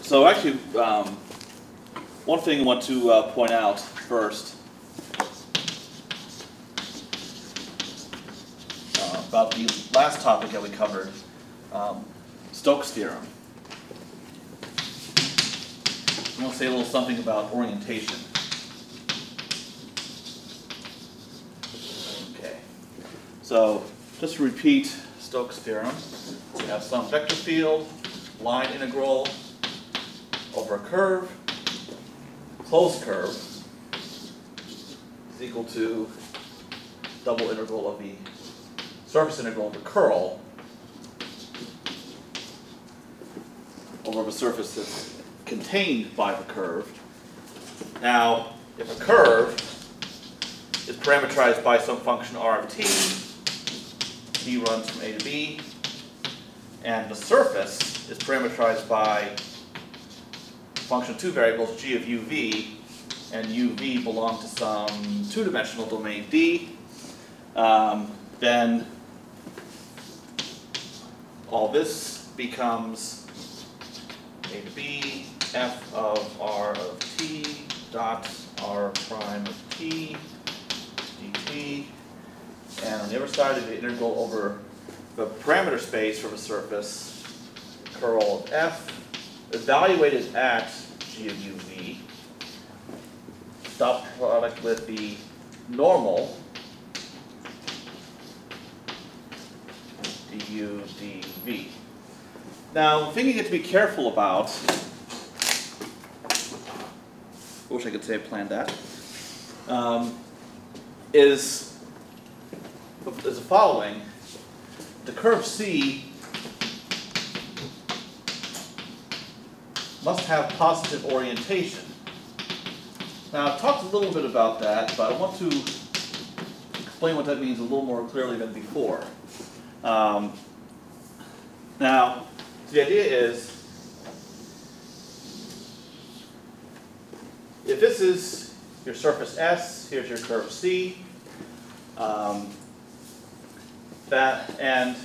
So actually, one thing I want to point out first about the last topic that we covered, Stokes Theorem. I want to say a little something about orientation. Okay, so just to repeat Stokes Theorem, we have some vector field, line integral over a curve, closed curve is equal to double integral of the surface integral of the curl over a surface that's contained by the curve. Now, if a curve is parameterized by some function r of t, t runs from a to b, and the surface is parameterized by a function of two variables, g of uv, and uv belong to some two-dimensional domain D, then all this becomes a to b, f of r of t dot r prime of t dt, and on the other side of the integral over the parameter space from a surface, curl of f, evaluated at g of uv, dot product with the normal du dv. Now, the thing you get to be careful about, I wish I could say I planned that, is the following. The curve C must have positive orientation. Now, I've talked a little bit about that, but I want to explain what that means a little more clearly than before. Now, the idea is, if this is your surface S, here's your curve C, and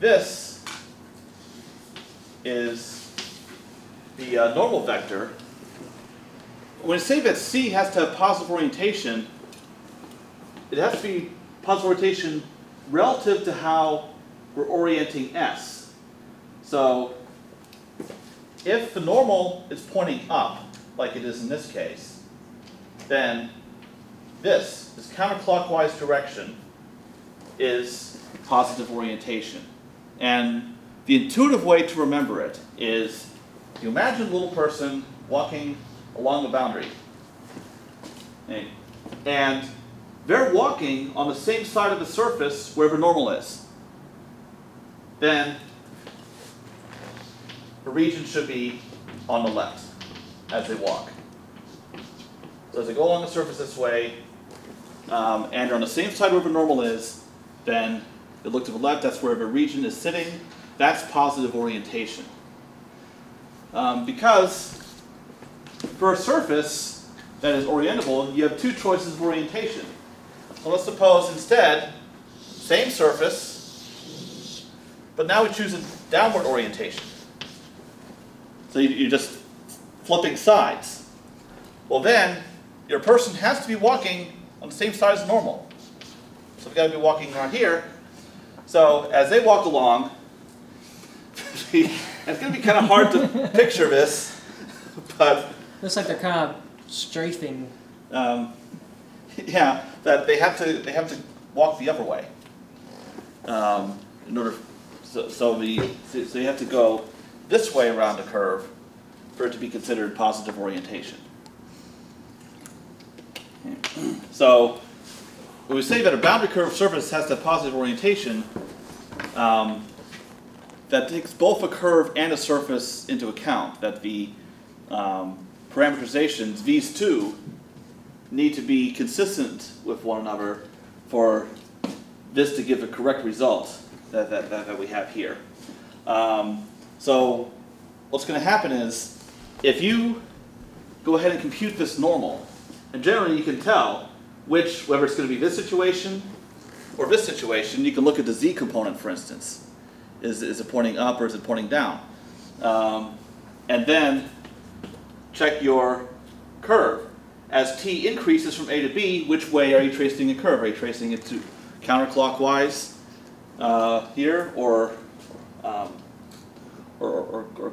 this is the normal vector. When I say that C has to have positive orientation, it has to be positive orientation relative to how we're orienting S. So if the normal is pointing up, like it is in this case, then this counterclockwise direction is positive orientation. And the intuitive way to remember it is, you imagine a little person walking along the boundary. And they're walking on the same side of the surface where the normal is. Then the region should be on the left as they walk. So as they go along the surface this way, and are on the same side where the normal is, then they look to the left, that's where the region is sitting. That's positive orientation. Because for a surface that is orientable, you have two choices of orientation. So let's suppose instead, same surface, but now we choose a downward orientation. So you're just flipping sides. Well then, your person has to be walking on the same side as normal. So they've got to be walking around here. So as they walk along, it's going to be kind of hard to picture this, but looks like they're kind of strafing. Yeah, that they have to walk the other way. In order, so you have to go this way around the curve for it to be considered positive orientation. So when we say that a boundary curve surface has to have positive orientation, that takes both a curve and a surface into account, that the parameterizations, these two, need to be consistent with one another for this to give the correct result that we have here. So what's going to happen is, if you go ahead and compute this normal, and generally you can tell whether it's going to be this situation or this situation. You can look at the z component, for instance. Is it pointing up or is it pointing down? and then check your curve. As t increases from A to B, which way are you tracing a curve? Are you tracing it to counterclockwise here, or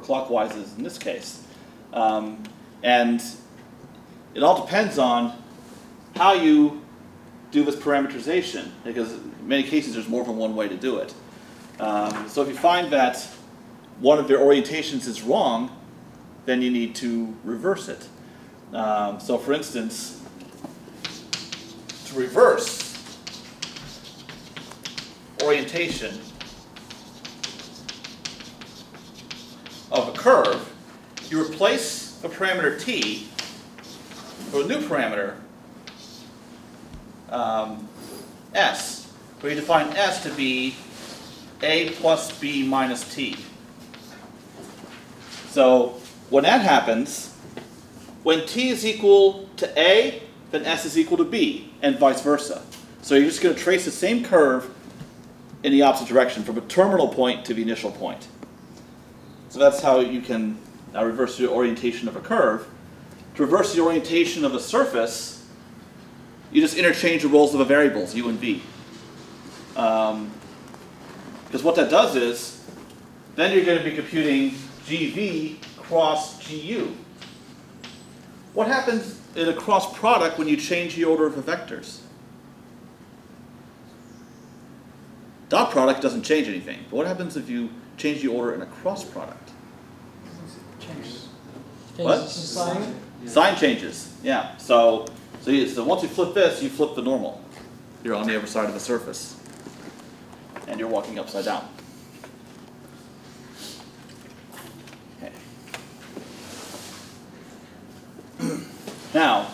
clockwise as in this case? And it all depends on how you do this parameterization, because in many cases there's more than one way to do it. So if you find that one of your orientations is wrong, then you need to reverse it. So for instance, to reverse orientation of a curve, you replace the parameter t with a new parameter s, where you define s to be a plus b minus t. So when that happens, when t is equal to a, then s is equal to b, and vice versa. So you're just going to trace the same curve in the opposite direction, from a terminal point to the initial point. So that's how you can reverse the orientation of a curve. To reverse the orientation of a surface, you just interchange the roles of the variables, u and v. Because what that does is, then you're going to be computing gv cross gu. What happens in a cross product when you change the order of the vectors? Dot product doesn't change anything. But what happens if you change the order in a cross product? What? Sign? Sign changes. Yeah. So once you flip this, you flip the normal. You're on the other side of the surface, and you're walking upside down. Okay. Now,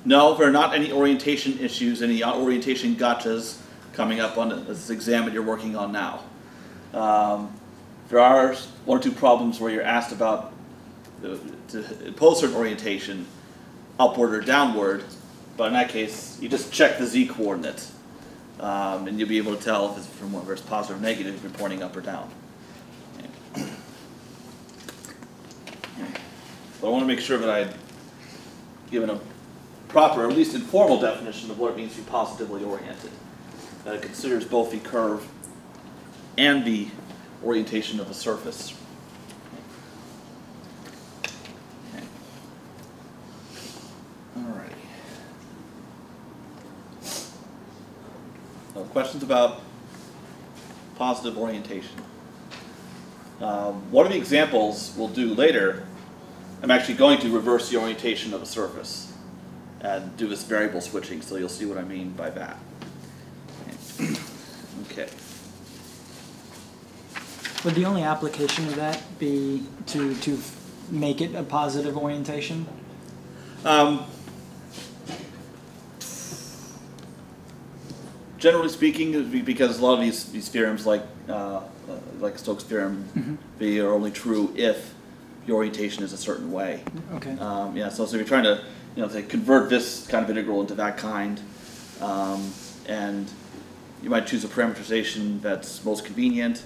no, there are not any orientation issues, any orientation gotchas coming up on this exam that you're working on now. There are one or two problems where you're asked about to impose certain orientation, upward or downward, but in that case, you just check the z-coordinate, and you'll be able to tell if it's from whether it's positive or negative if you're pointing up or down. Okay. So I want to make sure that I've given a proper, or at least informal definition of what it means to be positively oriented. That it considers both the curve and the orientation of the surface. Okay. Alrighty. So questions about positive orientation? One of the examples we'll do later, I'm actually going to reverse the orientation of a surface and do this variable switching, so you'll see what I mean by that. Okay. Would the only application of that be to make it a positive orientation? Generally speaking, because a lot of these theorems, like Stokes Theorem, they are only true if the orientation is a certain way. Okay. Yeah. So you're trying to, to convert this kind of integral into that kind, and you might choose a parameterization that's most convenient,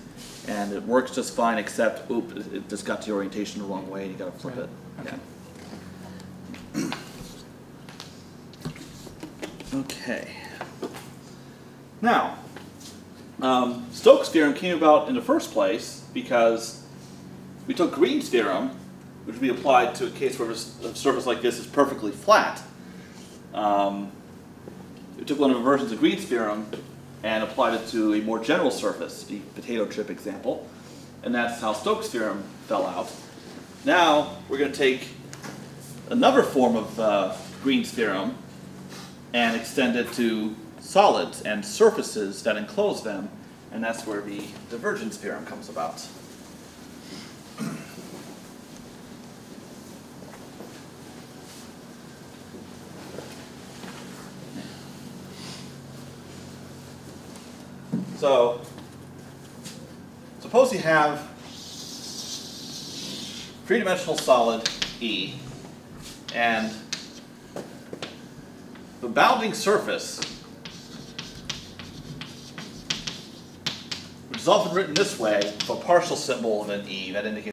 and it works just fine, except, it just got the orientation the wrong way, and you got to flip it. Okay. Yeah. Okay. Now, Stokes Theorem came about in the first place because we took Green's theorem, which would be applied to a case where a surface like this is perfectly flat. We took one of the versions of Green's theorem and applied it to a more general surface, the potato chip example, and that's how Stokes Theorem fell out. Now we're going to take another form of Green's theorem and extend it to solids and surfaces that enclose them, and that's where the Divergence Theorem comes about. So, suppose you have three-dimensional solid E, and the bounding surface, which is often written this way, with a partial symbol of an E that indicates